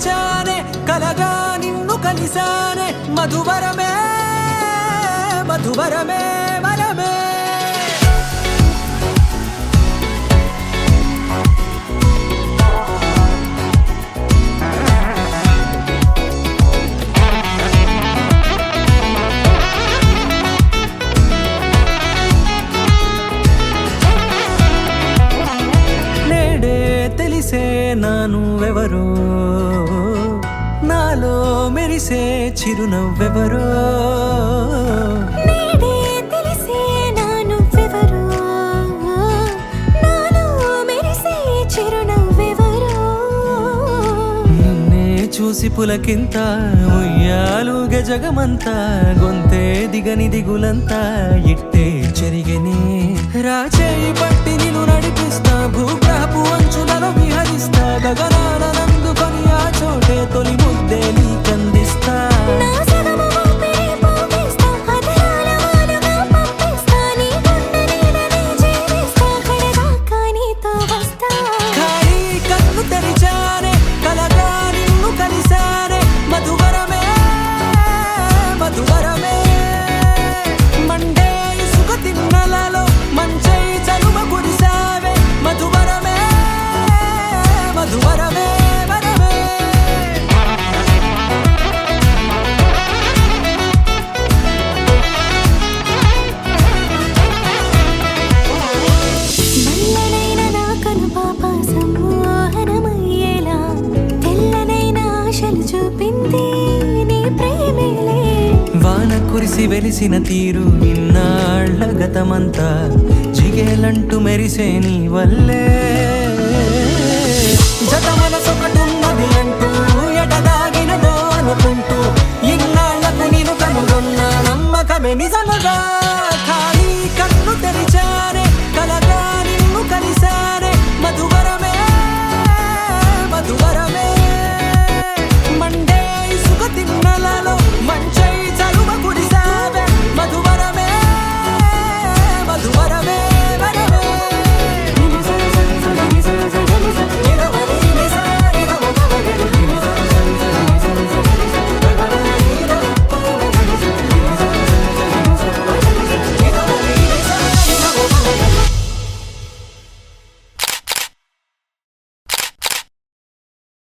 మరిచానే కలగా నిన్ను కలిసానే మధువరమే మధువరమే వరమే తెలిసే నానువెవరో నాలో మెరిసే చిరునవ్వెవరో నేడే తెలిసే నానువెవరో నాలో మెరిసే చిరునవ్వెవరో నిన్నే చూసి పులకింత ఉయ్యాలుగ జగమంతా గొంతే దిగని దిగులంతా ఇట్టే చెరిగనే రాచేయి పట్టి నిన్ను నడిపిస్తా భూగ్రహపు అంచులలో విహరిస్తా గగనాన నందుకొని ఆ చోటే తొలి ముద్దే నీకందిస్తా నా సగమ ఊపిరి పోగిస్తా అదరాల వాలుగా పంపిస్తా నీ గుండె నీడనే చేరిస్తా కడదాకా నీతో వస్తా ఖాళీ కన్ను తెరిచానే కలగా నిన్ను కలిసానే మధువరమే మధువరమే మండే ఇసుక తిన్నలలో మంచై చలువ కురిసావే మధువరమే మధువరమే వరమే నల్లనైన నా కనుపాప సమ్మోహనమయ్యేలా తెల్లనైన ఆశలు చూపింది నీ ప్రేమేలే వాన కురిసి వెలిసిన తీరు ఇన్నాళ్ల గతమంతా జిగేలంటూ మెరిసే నీ వల్లే జతమనసొకటున్నది అంటూ ఎటదాగినదో అనుకుంటూ ఇన్నాళ్లకు నేను కనుగొన్న నమ్మకమే నిజమ